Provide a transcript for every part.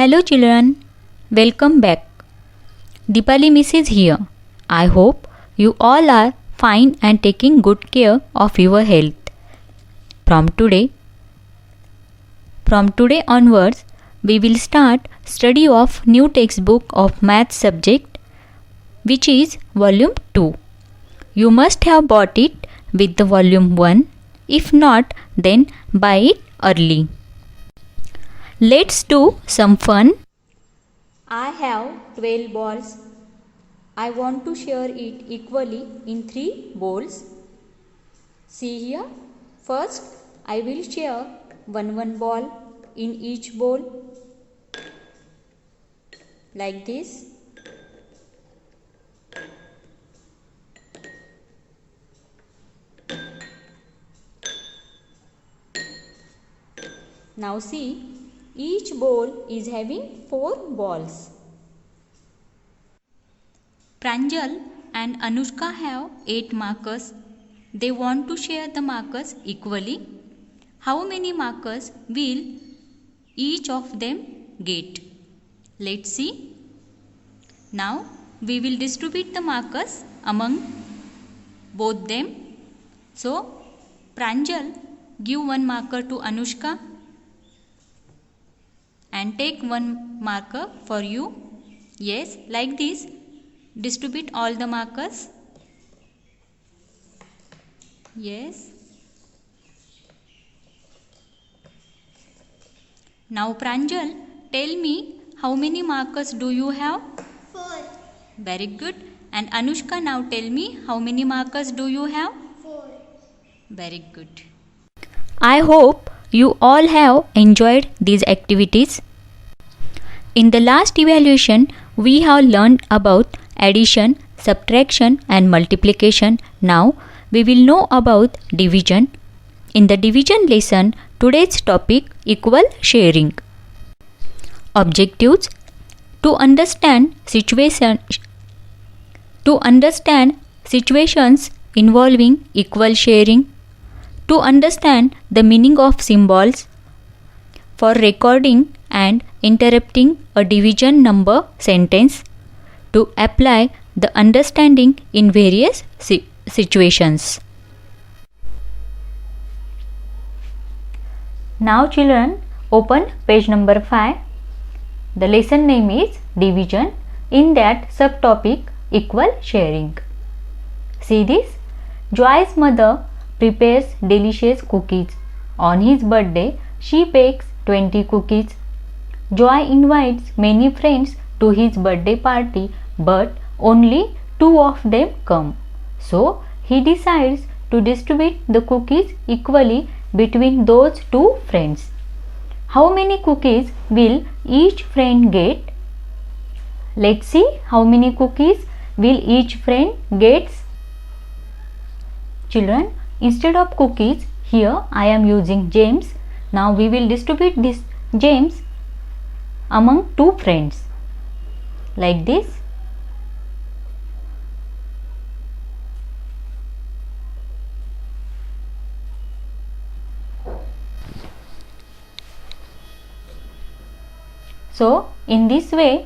Hello children, welcome back. Deepali Miss is here. I hope you all are fine and taking good care of your health. From today onwards, we will start study of new textbook of math subject, which is volume 2. You must have bought it with the volume 1. If not, then buy it early. Let's do some fun. I have 12 balls. I want to share it equally in 3 bowls. See here. First, I will share one ball in each bowl. Like this. Now see, each bowl is having 4 balls. Pranjal and Anushka have 8 markers. They want to share the markers equally. How many markers will each of them get? Let's see. Now we will distribute the markers among both them. So Pranjal, give 1 marker to Anushka and take 1 marker for you. Yes, like this. Distribute all the markers. Yes. Now Pranjal, tell me how many markers do you have? 4. Very good. And Anushka, now tell me how many markers do you have? 4. Very good. I hope you all have enjoyed these activities. In the last evaluation, we have learned about addition, subtraction and multiplication. Now we will know about division. In the division lesson, today's topic equal sharing. Objectives: to understand situations involving equal sharing, to understand the meaning of symbols for recording and interrupting a division number sentence, to apply the understanding in various situations. Now children, open page number 5. The lesson name is division. In that subtopic equal sharing. See this. Joy's mother prepares delicious cookies. On his birthday, she bakes 20 cookies. Joy invites many friends to his birthday party, but only 2 of them come. So, he decides to distribute the cookies equally between those 2 friends. How many cookies will each friend get? Let's see how many cookies will each friend get. Children, instead of cookies, here I am using gems. Now we will distribute these gems among 2 friends. Like this. So, in this way,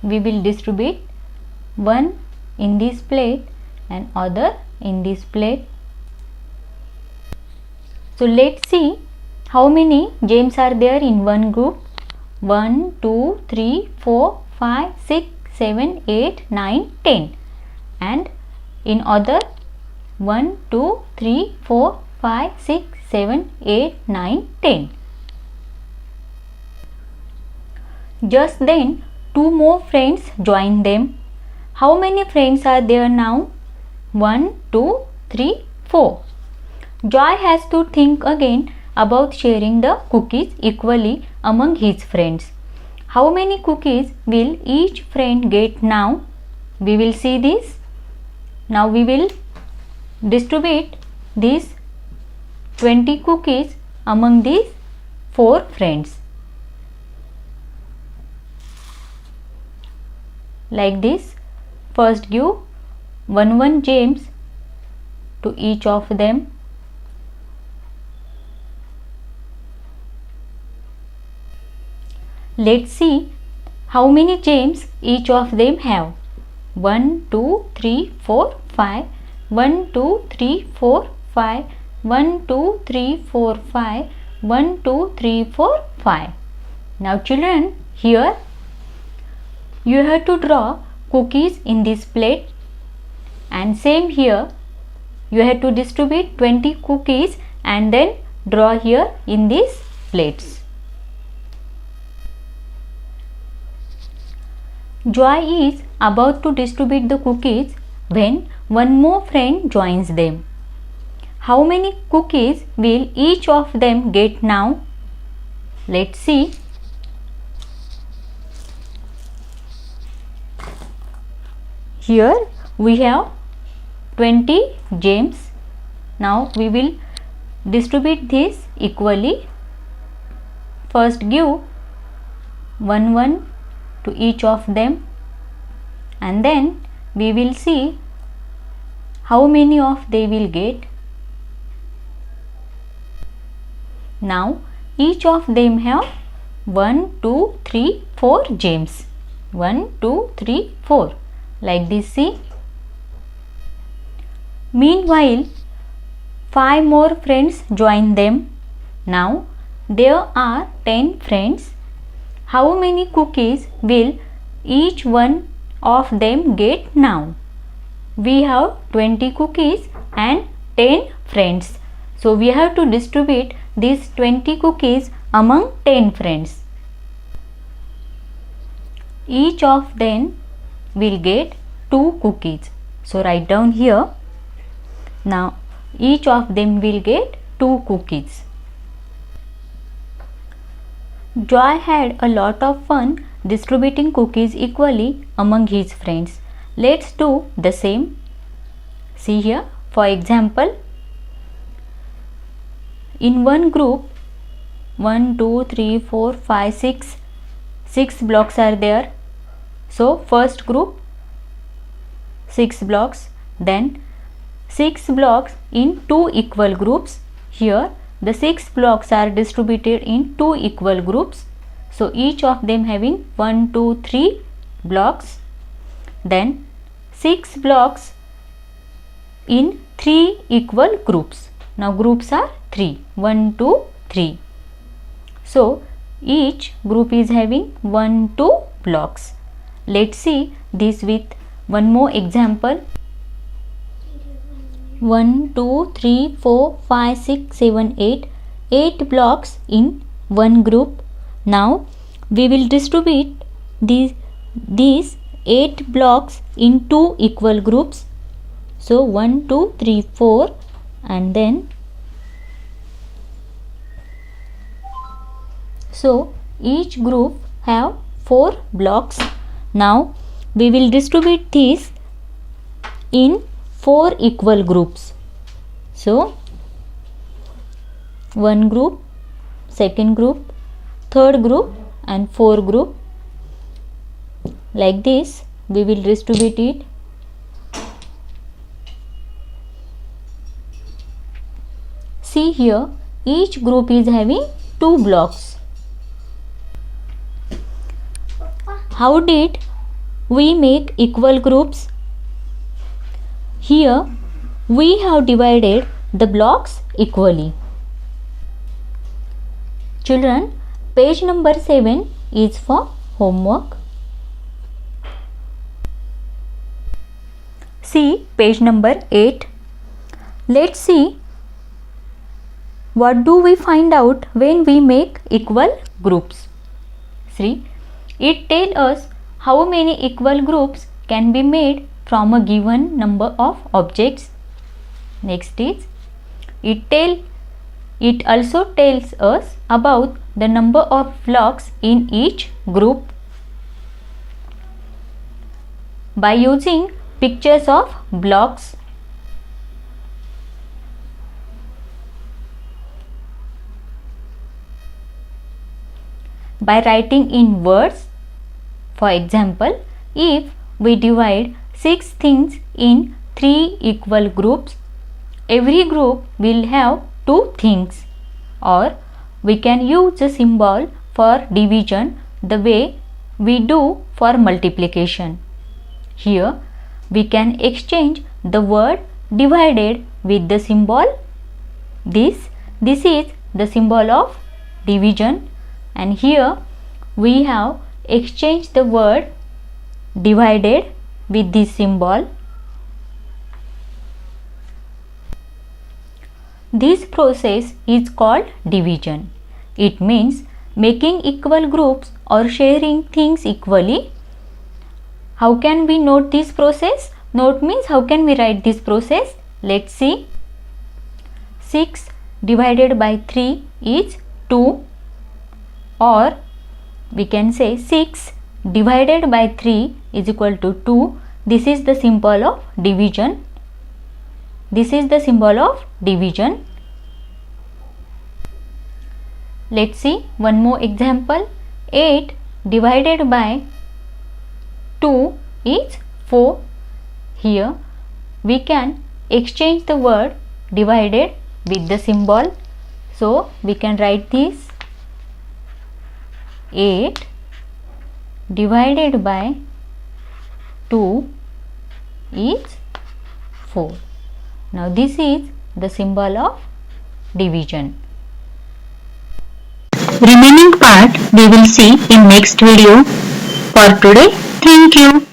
we will distribute one in this plate and other in this plate. So, let's see how many gems are there in one group. 1, 2, 3, 4, 5, 6, 7, 8, 9, 10. And in other 1, 2, 3, 4, 5, 6, 7, 8, 9, 10. Just then 2 more friends join them. How many friends are there now? 1, 2, 3, 4. Joy has to think again about sharing the cookies equally among his friends. How many cookies will each friend get now? We will see this. Now we will distribute these 20 cookies among these 4 friends. Like this. First give 1 gems to each of them. Let's see how many gems each of them have. 1, 2, 3, 4, 5. 1, 2, 3, 4, 5. 1, 2, 3, 4, 5. 1, 2, 3, 4, 5. Now children, here you have to draw cookies in this plate, and same here you have to distribute 20 cookies and then draw here in these plates. Joy is about to distribute the cookies when one more friend joins them. How many cookies will each of them get now? Let's see. Here we have 20 gems. Now we will distribute this equally. First give 1 to each of them, and then we will see how many of they will get. Now each of them have 1, 2, 3, 4 gems. 1, 2, 3, 4. Like this, see. Meanwhile, 5 more friends join them. Now there are 10 friends. How many cookies will each one of them get now? We have 20 cookies and 10 friends. So we have to distribute these 20 cookies among 10 friends. Each of them will get 2 cookies. So write down here. Now each of them will get 2 cookies. Joy had a lot of fun distributing cookies equally among his friends. Let's do the same. See here, for example, in one group 1, 2, 3, 4, 5, 6 blocks are there. So first group 6 blocks, then 6 blocks in 2 equal groups. Here the 6 blocks are distributed in 2 equal groups. So each of them having 1, 2, 3 blocks. Then 6 blocks in 3 equal groups. Now groups are 3. 1, 2, 3. So each group is having 1, 2 blocks. Let's see this with one more example. 1, 2, 3, 4, 5, 6, 7, 8. 8 blocks in one group. Now we will distribute these 8 blocks in 2 equal groups. So 1, 2, 3, 4, and then so each group have 4 blocks. Now we will distribute these in 4 equal groups. So one group, second group, third group and 4 group. Like this we will distribute it. See here, each group is having 2 blocks. How did we make equal groups? Here we have divided the blocks equally. Children, page number 7 is for homework. See page number 8. Let's see what do we find out when we make equal groups. See, it tells us how many equal groups can be made from a given number of objects. Next is, it also tells us about the number of blocks in each group. By using pictures of blocks, by writing in words. For example, if we divide 6 things in 3 equal groups, every group will have 2 things. Or we can use a symbol for division the way we do for multiplication. Here we can exchange the word divided with the symbol. This is the symbol of division, and here we have exchanged the word divided with this symbol. This process is called division. It means making equal groups or sharing things equally. How can we note this process? Note means how can we write this process? Let's see. 6 divided by 3 is 2, or we can say 6 divided by 3 is equal to 2. This is the symbol of division. This is the symbol of division. Let's see one more example. 8 divided by 2 is 4. Here we can exchange the word divided with the symbol. So we can write this: 8 divided by 2 is 4. Now this is the symbol of division. Remaining part we will see in next video. For today, thank you.